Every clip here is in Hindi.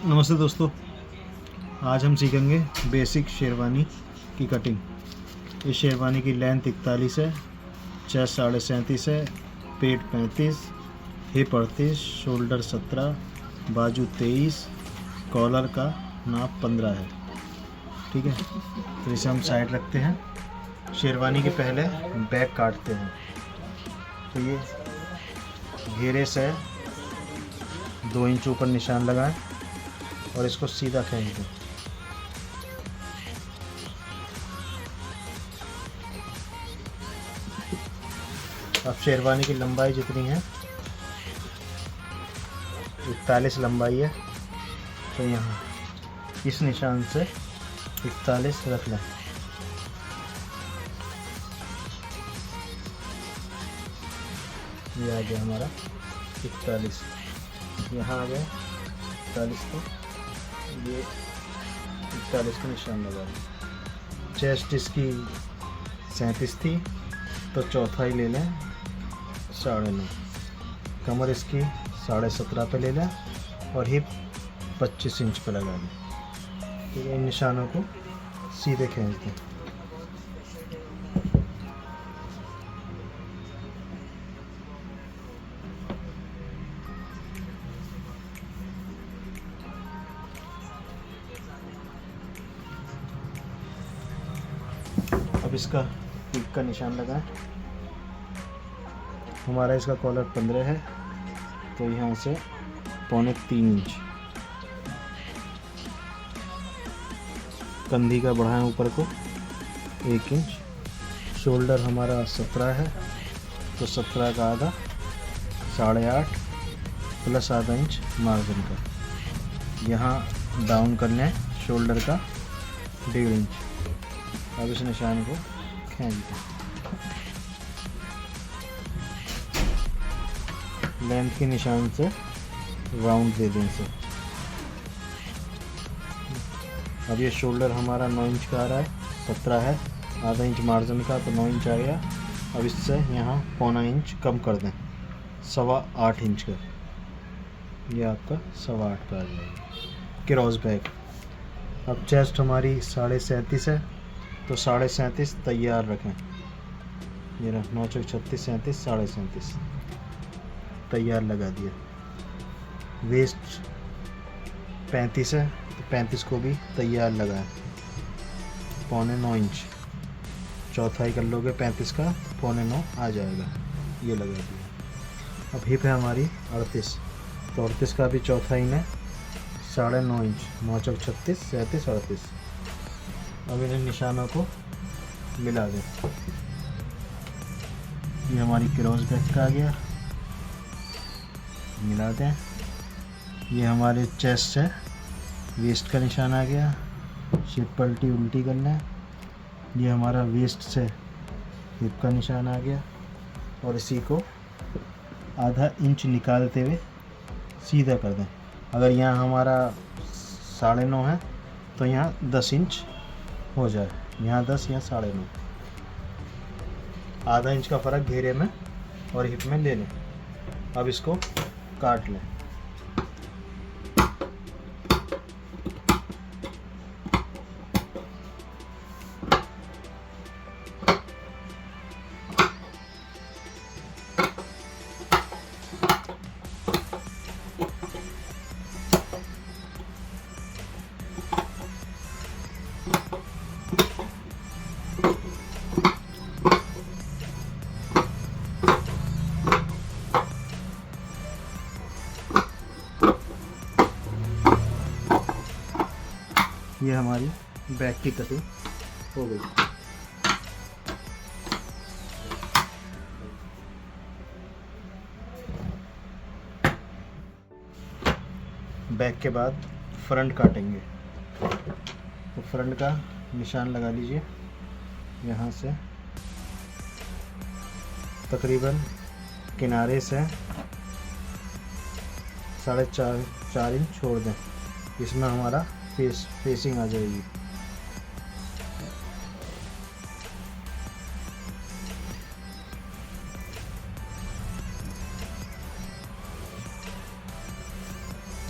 नमस्ते दोस्तों, आज हम सीखेंगे बेसिक शेरवानी की कटिंग। इस शेरवानी की लेंथ 41 है, चेस्ट 37.5 है, पेट 35, हिप 38, शोल्डर 17, बाजू 23, कॉलर का नाप 15 है। ठीक है, तो इसे हम साइड रखते हैं। शेरवानी के पहले बैक काटते हैं। तो ये घेरे से 2 इंच ऊपर निशान लगाएं और इसको सीधा खींच दें। अब शेरवानी की लंबाई जितनी है 41 लंबाई है, तो यहाँ इस निशान से 41 रख लें। ये आ गया हमारा 41, यहाँ आ गया 41 को, ये 41 का निशान लगा दें। चेस्ट इसकी 37 थी, तो चौथाई ले लें 9.5। कमर इसकी 17.5 पे ले लें और हिप 25 इंच पे लगा दें। तो इन निशानों को सीधे खींच दें। अब इसका पीक का निशान लगाएं। हमारा इसका कॉलर 15 है, तो यहाँ से 2.25 इंच कंधी का बढ़ाएं ऊपर को 1 इंच। शोल्डर हमारा 17 है, तो 17 का आधा 8.5 प्लस आधा इंच मार्जिन का। यहाँ डाउन कर लें शोल्डर का 1.5 इंच। अब इस निशान को खींच दें। लेंथ के निशान से राउंड दे दें इसे। अब ये शोल्डर हमारा 9 इंच का आ रहा है, 17 है, आधा इंच मार्जिन का, तो 9 इंच आ गया। अब इससे यहाँ 0.25 इंच कम कर दें, 8.25 इंच का। ये आपका 8.25 का आ जाएगा क्रॉस बैक। अब चेस्ट हमारी 37.5 है, तो 37.5 तैयार रखें। ये रहा 9 चौक 36, 37, 37.5 तैयार लगा दिया। वेस्ट 35 है, तो 35 को भी तैयार लगाएं। 8.25 इंच चौथाई कर लोगे 35 का, 8.25 आ जाएगा। ये लगा दिया। अब हिप है हमारी 38, तो 38 का भी चौथाई में 9.5 इंच, 9 चौक 36, 37, 38। अब इन निशानों को मिला दें। ये हमारी क्रॉस बैक का आ गया, मिला दें। ये हमारे चेस्ट है, वेस्ट का निशान आ गया। शिप पलटी उल्टी कर लें। ये हमारा वेस्ट से हिप का निशान आ गया, और इसी को आधा इंच निकालते हुए सीधा कर दें। अगर यहाँ हमारा 9.5 है, तो यहाँ 10 इंच हो जाए। यहाँ 10, यहाँ 9.5, आधा इंच का फ़र्क घेरे में और हिप में ले लें। अब इसको काट लें। ये हमारी बैक की कटिंग हो गई। बैक के बाद फ्रंट काटेंगे, तो फ्रंट का निशान लगा लीजिए। यहाँ से तकरीबन किनारे से 4.5 इंच छोड़ दें। इसमें हमारा फेसिंग आ जाएगी।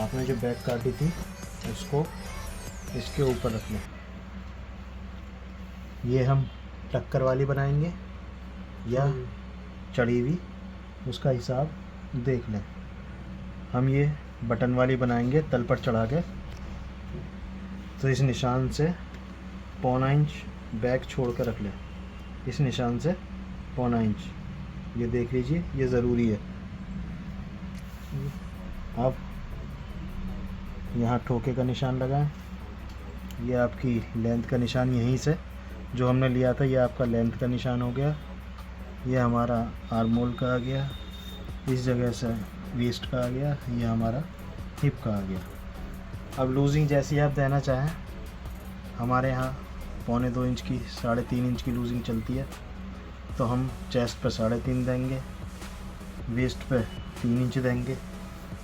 आपने जो बैक काटी थी उसको इसके ऊपर रख लें। ये हम टक्कर वाली बनाएंगे या चढ़ी हुई, उसका हिसाब देख लें। हम ये बटन वाली बनाएंगे तल पर चढ़ा के। तो इस निशान से 0.25 इंच बैक छोड़ कर रख लें, इस निशान से 0.25 इंच, ये देख लीजिए, ये ज़रूरी है। अब यहाँ ठोके का निशान लगाएं, ये आपकी लेंथ का निशान यहीं से जो हमने लिया था, ये आपका लेंथ का निशान हो गया। ये हमारा आर्म होल का आ गया, इस जगह से वेस्ट का आ गया, ये हमारा हिप का आ गया। अब लूजिंग जैसी आप देना चाहें, हमारे यहाँ 1.25 इंच की 3.5 इंच की लूजिंग चलती है, तो हम चेस्ट पे 3.5 देंगे, वेस्ट पे 3 इंच देंगे,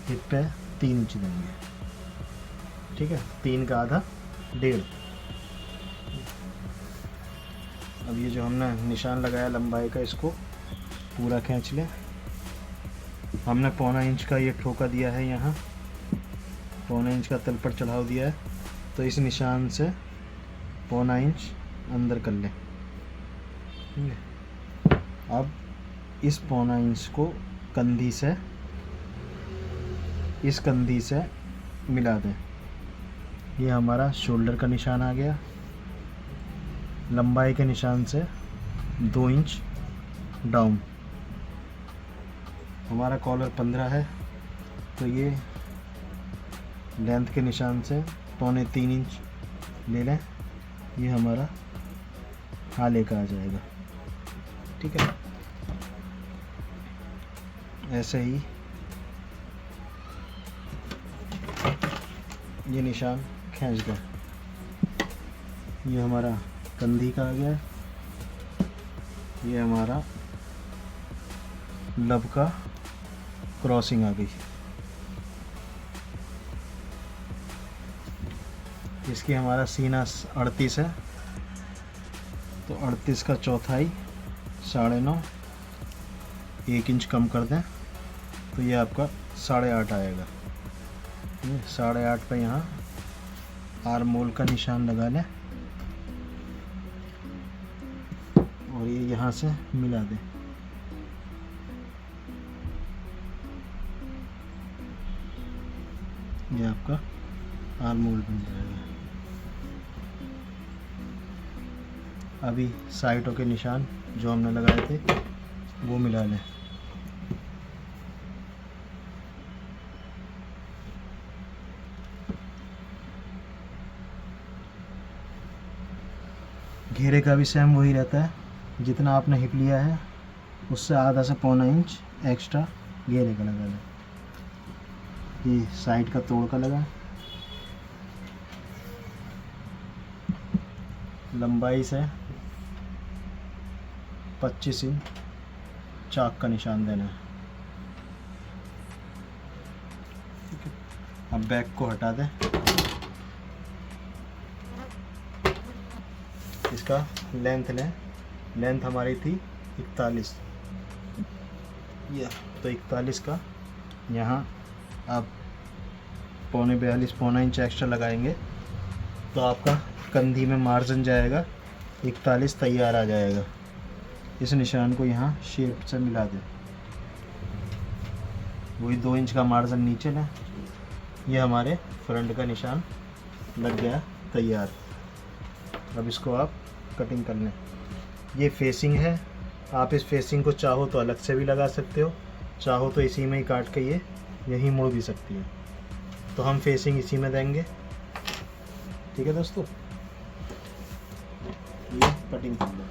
हिप पे 3 इंच देंगे। ठीक है, 3 का आधा 1.5। अब ये जो हमने निशान लगाया लंबाई का, इसको पूरा खींच लें। हमने 0.25 इंच का ये ठोका दिया है, यहाँ 0.25 इंच का तल पर चढ़ाव दिया है, तो इस निशान से 0.25 इंच अंदर कर लें। ठीक है, अब इस 0.25 इंच को कंधी से, इस कंधी से मिला दें। ये हमारा शोल्डर का निशान आ गया। लंबाई के निशान से 2 इंच डाउन। हमारा कॉलर 15 है, तो ये लेंथ के निशान से 3.25 इंच ले लें, ये हमारा हाले का आ जाएगा। ठीक है, ऐसे ही ये निशान खींच दें। ये हमारा कंधी का आ गया, ये हमारा लब का क्रॉसिंग आ गई। इसकी हमारा सीना 38 है, तो 38 का चौथाई 9.5, 1 इंच कम कर दें, तो ये आपका 8.5 आएगा। 8.5 पे यहाँ आर्म होल का निशान लगा लें और ये यहाँ से मिला दें। ये आपका आर्म होल बन जाएगा। अभी साइडों के निशान जो हमने लगाए थे वो मिला लें। घेरे का भी सेम वही रहता है, जितना आपने हिप लिया है उससे आधा से 0.25 इंच एक्स्ट्रा घेरे का लगा लें। ये साइड का तोड़ का लगा, लंबाई से 25 इंच चाक का निशान देना है। ठीक है, अब बैक को हटा दें। इसका लेंथ लें, लेंथ हमारी थी 41, या तो 41 का यहाँ आप 42 0.25 इंच एक्स्ट्रा लगाएंगे, तो आपका कंधी में मार्जिन जाएगा 41 तैयार आ जाएगा। इस निशान को यहाँ शेप से मिला दें, वही 2 इंच का मार्जिन नीचे लें। ये हमारे फ्रंट का निशान लग गया तैयार। अब इसको आप कटिंग कर लें। ये फेसिंग है, आप इस फेसिंग को चाहो तो अलग से भी लगा सकते हो, चाहो तो इसी में ही काट के ये यहीं मोड़ भी सकती है। तो हम फेसिंग इसी में देंगे। ठीक है दोस्तों, ये कटिंग कर लें।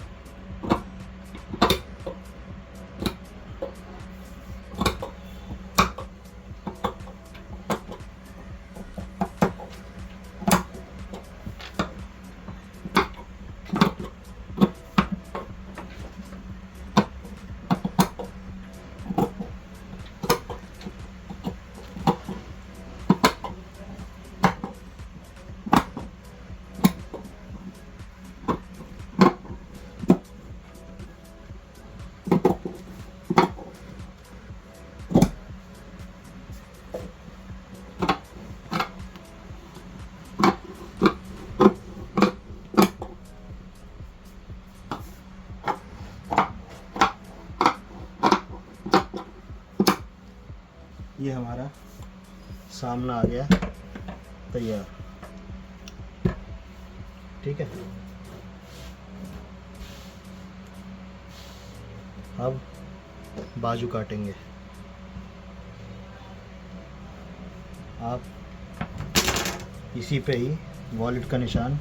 ये हमारा सामना आ गया तैयार। ठीक है, अब बाजू काटेंगे। आप इसी पे ही वॉलेट का निशान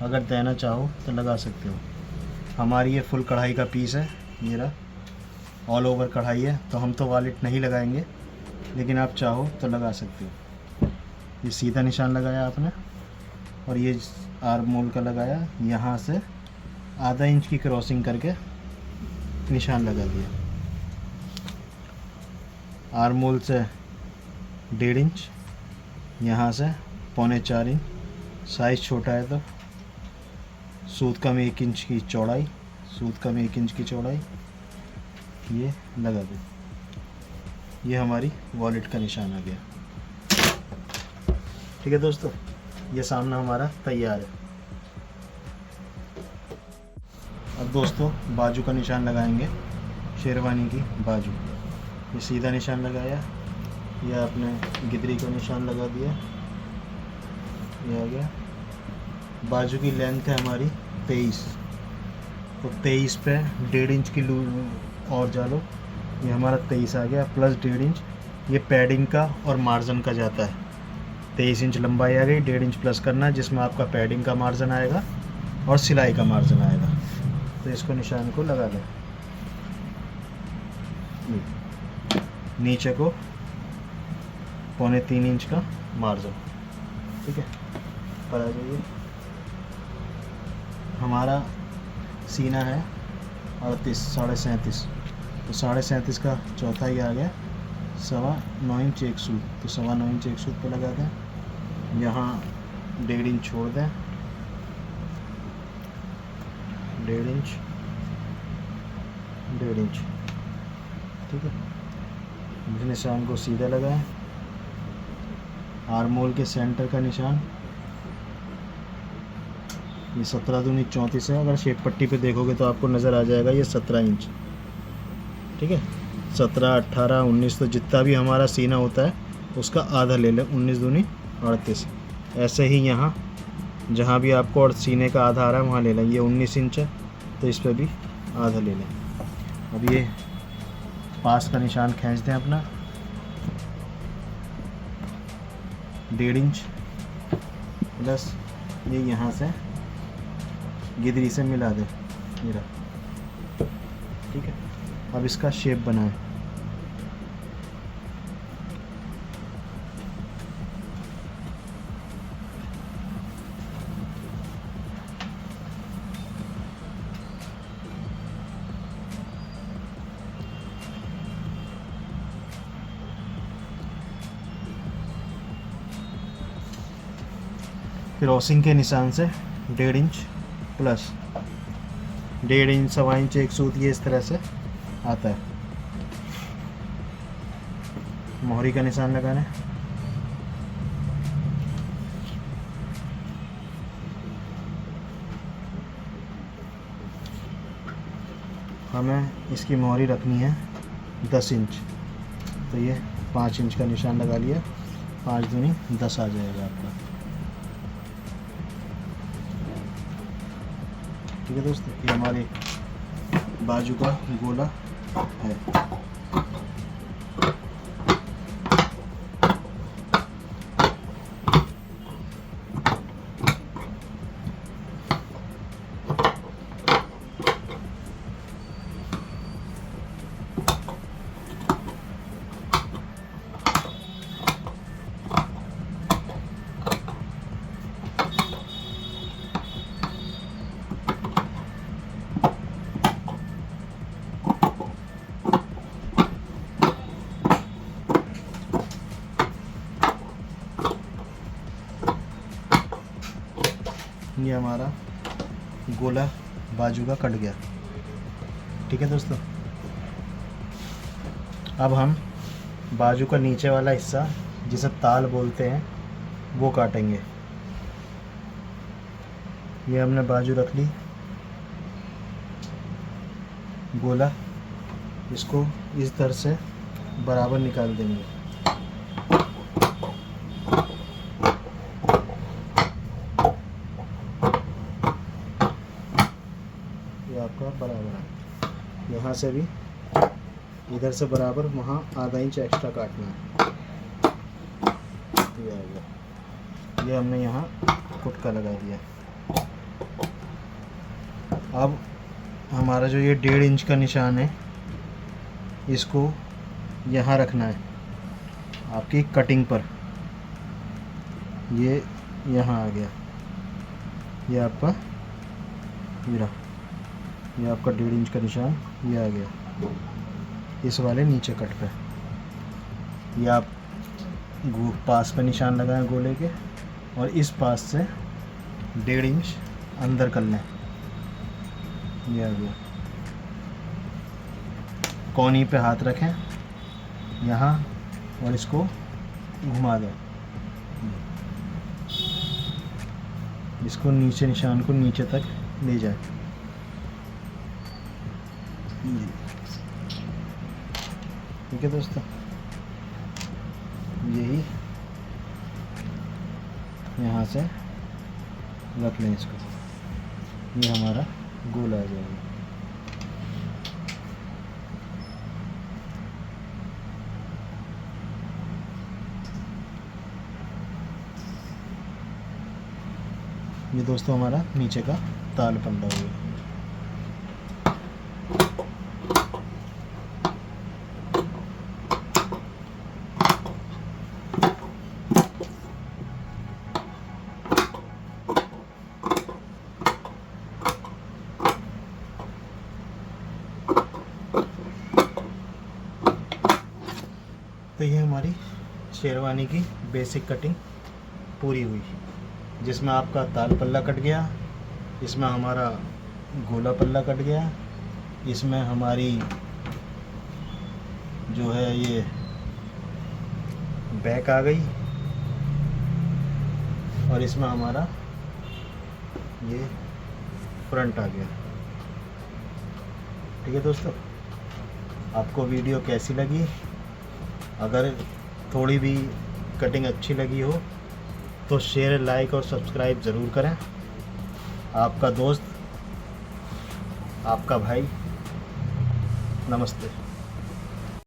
अगर देना चाहो तो लगा सकते हो। हमारी ये फुल कढ़ाई का पीस है, ये रहा, ऑल ओवर कढ़ाई है, तो हम तो वॉलेट नहीं लगाएंगे, लेकिन आप चाहो तो लगा सकते हो। ये सीधा निशान लगाया आपने, और ये आर्म मोल का लगाया, यहाँ से आधा इंच की क्रॉसिंग करके निशान लगा दिया। आर्म मोल से 1.5 इंच, यहाँ से 3.25 इंच, साइज़ छोटा है तो सूत कम 1 इंच की चौड़ाई, सूत कम 1 इंच की चौड़ाई ये लगा दो। ये हमारी वॉलेट का निशान आ गया। ठीक है दोस्तों, ये सामना हमारा तैयार है। अब दोस्तों बाजू का निशान लगाएंगे, शेरवानी की बाजू। ये सीधा निशान लगाया, ये आपने गिदरी का निशान लगा दिया, ये आ गया। बाजू की लेंथ है हमारी 23, तो 23 पे 1.5 इंच की और डालो, ये हमारा 23 आ गया, प्लस 1.5 इंच ये पैडिंग का और मार्जिन का जाता है। 23 इंच लंबाई आ गई, 1.5 इंच प्लस करना है, जिसमें आपका पैडिंग का मार्जिन आएगा और सिलाई का मार्जिन आएगा। तो इसको निशान को लगा लें, नीचे को 3.25 इंच का मार्जिन। ठीक है, पर आ जाइए। हमारा सीना है 38, 37.5, तो 37.5 का चौथा ही आ गया, 9.25 इंच एक सूत, तो 9.25 इंच एक सूत पे लगा दें। यहाँ 1.5 इंच छोड़ दें, 1.5 इंच, 1.5 इंच। ठीक है, इस निशान को सीधा लगाएं। आर्म होल के सेंटर का निशान, ये 17 दूनी 34 है। अगर शेप पट्टी पे देखोगे तो आपको नज़र आ जाएगा ये 17 इंच। ठीक है, 17, 18, 19, तो जितना भी हमारा सीना होता है उसका आधा ले लें। 19 दूनी 38। ऐसे ही यहाँ जहाँ भी आपको और सीने का आधा आ रहा है वहाँ ले लें। ये 19 इंच है, तो इस पर भी आधा ले लें। अब ये पास का निशान खींच दें अपना, 1.5 इंच प्लस ये यहाँ से गिदरी से मिला दें, ये रहा। ठीक है, अब इसका शेप बनाएं। क्रॉसिंग के निशान से 1.5 इंच प्लस 1.5 इंच, 1.25 इंच एक सूत, ये इस तरह से आता है। मोहरी का निशान लगाना, हमें इसकी मोहरी रखनी है 10 इंच, तो ये 5 इंच का निशान लगा लिया। 5 दूनी 10 आ जाएगा आपका। ठीक है दोस्तों, ये हमारे बाजू का गोला है। ये हमारा गोला बाजू का कट गया। ठीक है दोस्तों, अब हम बाजू का नीचे वाला हिस्सा जिसे ताल बोलते हैं वो काटेंगे। ये हमने बाजू रख ली, गोला इसको इस तरह से बराबर निकाल देंगे। यहाँ से भी इधर से बराबर वहाँ आधा इंच एक्स्ट्रा काटना है। ये आ गया, ये हमने यहाँ कुटका लगा दिया। अब हमारा जो ये 1.5 इंच का निशान है, इसको यहाँ रखना है आपकी कटिंग पर। ये यहाँ आ गया, ये आपका ये आपका 1.5 इंच का निशान ये आ गया इस वाले नीचे कट पे। ये आप पास पे निशान लगाएं गोले के, और इस पास से 1.5 इंच अंदर कर लें। ये आ गया। कोनी पे हाथ रखें यहाँ और इसको घुमा दें। इसको नीचे, निशान को नीचे तक ले जाए। ठीक है दोस्तों, यही यहाँ से रख लें इसको। ये हमारा गोल आ जाएगा। ये दोस्तों हमारा नीचे का ताल पल्ला हो गया। तो ये हमारी शेरवानी की बेसिक कटिंग पूरी हुई, जिसमें आपका ताल पल्ला कट गया, इसमें हमारा गोला पल्ला कट गया, इसमें हमारी जो है ये बैक आ गई, और इसमें हमारा ये फ्रंट आ गया। ठीक है दोस्तों, आपको वीडियो कैसी लगी? अगर थोड़ी भी कटिंग अच्छी लगी हो तो शेयर, लाइक और सब्सक्राइब ज़रूर करें। आपका दोस्त, आपका भाई, नमस्ते।